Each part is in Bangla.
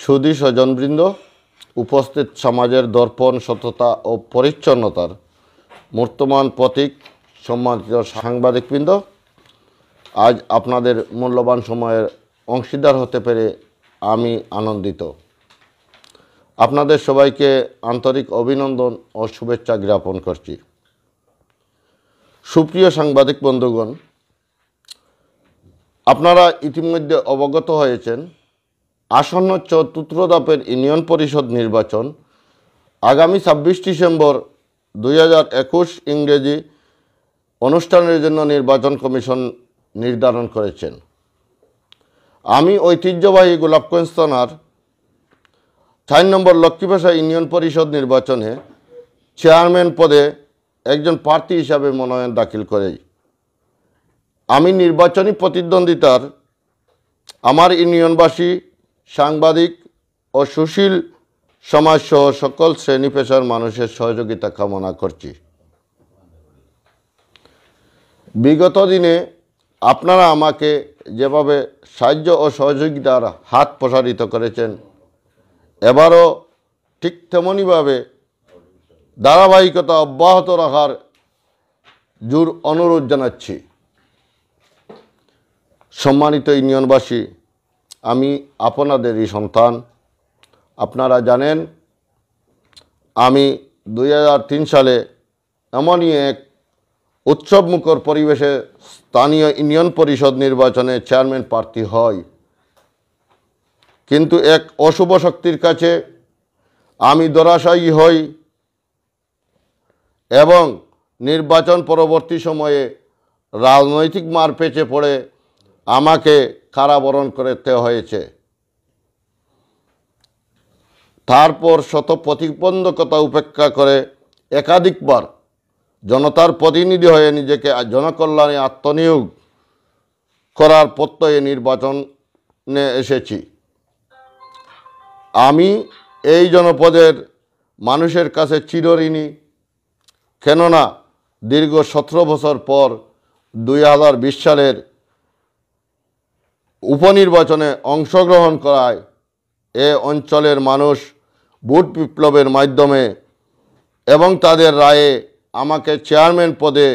সুধী স্বজনবৃন্দ, উপস্থিত সমাজের দর্পণ, সততা ও পরিচ্ছন্নতার মূর্তমান প্রতীক সম্মানিত সাংবাদিকবৃন্দ, আজ আপনাদের মূল্যবান সময়ের অংশীদার হতে পেরে আমি আনন্দিত। আপনাদের সবাইকে আন্তরিক অভিনন্দন ও শুভেচ্ছা জ্ঞাপন করছি। সুপ্রিয় সাংবাদিক বন্ধুগণ, আপনারা ইতিমধ্যে অবগত হয়েছেন আসন্ন চতুর্থ ধাপের ইউনিয়ন পরিষদ নির্বাচন আগামী 26 ডিসেম্বর 2021 ইংরেজি অনুষ্ঠানের জন্য নির্বাচন কমিশন নির্ধারণ করেছেন। আমি ঐতিহ্যবাহী গোলাপগঞ্জ থানার 4 নম্বর লক্ষ্মীভাষা ইউনিয়ন পরিষদ নির্বাচনে চেয়ারম্যান পদে একজন প্রার্থী হিসাবে মনোনয়ন দাখিল করেই আমি নির্বাচনী প্রতিদ্বন্দ্বিতার আমার ইউনিয়নবাসী, সাংবাদিক ও সুশীল সমাজসহ সকল শ্রেণী পেশার মানুষের সহযোগিতা কামনা করছি। বিগত দিনে আপনারা আমাকে যেভাবে সাহায্য ও সহযোগিতার হাত প্রসারিত করেছেন, এবারও ঠিক তেমনইভাবে ধারাবাহিকতা অব্যাহত রাখার জোর অনুরোধ জানাচ্ছি। সম্মানিত ইউনিয়নবাসী, আমি আপনাদেরই সন্তান। আপনারা জানেন আমি 2003 সালে এমনই এক উৎসবমুখর পরিবেশে স্থানীয় ইউনিয়ন পরিষদ নির্বাচনে চেয়ারম্যান প্রার্থী হয়, কিন্তু এক অশুভ শক্তির কাছে আমি ধরাশায়ী হই এবং নির্বাচন পরবর্তী সময়ে রাজনৈতিক মারপ্যাঁচে পড়ে আমাকে কারাবরণ করতে হয়েছে। তারপর শত প্রতিবন্ধকতা উপেক্ষা করে একাধিকবার জনতার প্রতিনিধি হয়ে নিজেকে জনকল্যাণে আত্মনিয়োগ করার প্রত্যয়ে নির্বাচনে এসেছি। আমি এই জনপদের মানুষের কাছে চিরঋণী, কেননা দীর্ঘ 17 বছর পর 2020 সালের উপনির্বাচনে অংশগ্রহণ করায় এ অঞ্চলের মানুষ ভোট বিপ্লবের মাধ্যমে এবং তাদের রায়ে আমাকে চেয়ারম্যান পদে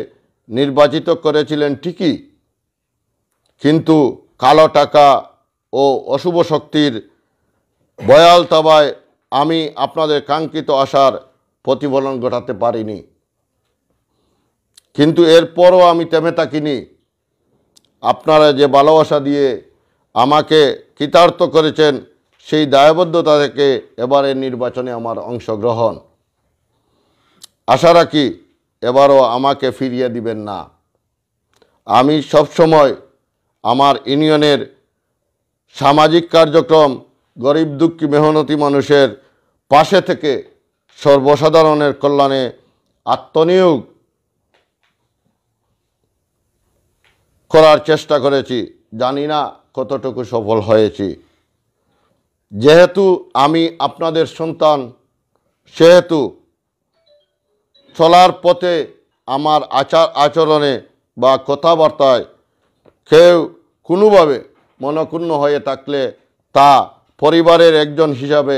নির্বাচিত করেছিলেন ঠিকই, কিন্তু কালো টাকা ও অশুভ শক্তির ভয়াল তাবায় আমি আপনাদের কাঙ্ক্ষিত আশার প্রতিফলন ঘটাতে পারিনি। কিন্তু এরপরও আমি থেমে থাকিনি। আপনারা যে ভালোবাসা দিয়ে আমাকে কৃতার্থ করেছেন, সেই দায়বদ্ধতা থেকে এবারের নির্বাচনে আমার অংশগ্রহণ। আশা রাখি এবারও আমাকে ফিরিয়ে দিবেন না। আমি সবসময় আমার ইউনিয়নের সামাজিক কার্যক্রম, গরিব দুঃখী মেহনতি মানুষের পাশে থেকে সর্বসাধারণের কল্যাণে আত্মনিয়োগ করার চেষ্টা করেছি। জানি না কতটুকু সফল হয়েছি। যেহেতু আমি আপনাদের সন্তান, সেহেতু চলার পথে আমার আচার আচরণে বা কথাবার্তায় কেউ কোনোভাবে মনক্ষুণ্ণ হয়ে থাকলে তা পরিবারের একজন হিসাবে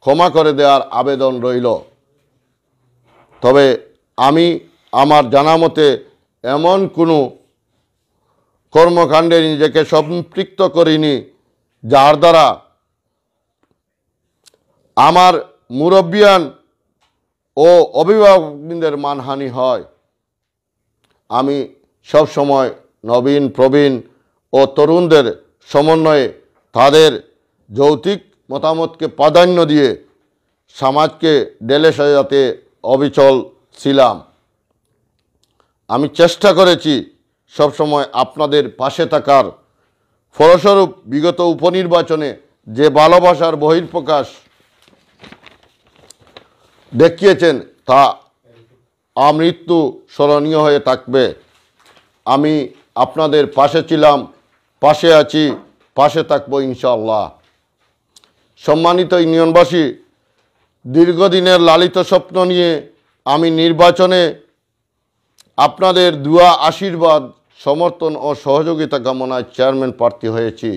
ক্ষমা করে দেওয়ার আবেদন রইল। তবে আমি আমার জানা মতে এমন কোনো কর্মকাণ্ডে নিজেকে সম্পৃক্ত করিনি যার দ্বারা আমার মুরব্বিয়ান ও অভিভাবকদের মানহানি হয়। আমি সবসময় নবীন, প্রবীণ ও তরুণদের সমন্বয়ে তাদের যৌক্তিক মতামতকে প্রাধান্য দিয়ে সমাজকে ঢেলে সাজাতে অবিচল ছিলাম। আমি চেষ্টা করেছি সবসময় আপনাদের পাশে থাকার। ফলস্বরূপ বিগত উপনির্বাচনে যে ভালোবাসার বহিঃপ্রকাশ দেখিয়েছেন তা আমৃত্যু স্মরণীয় হয়ে থাকবে। আমি আপনাদের পাশে ছিলাম, পাশে আছি, পাশে থাকবো ইনশাআল্লাহ। সম্মানিত ইউনিয়নবাসী, দীর্ঘদিনের লালিত স্বপ্ন নিয়ে আমি নির্বাচনে আপনাদের দুয়া, আশীর্বাদ, সমর্থন ও সহযোগিতা কামনায় চেয়ারম্যান প্রার্থী হয়েছি।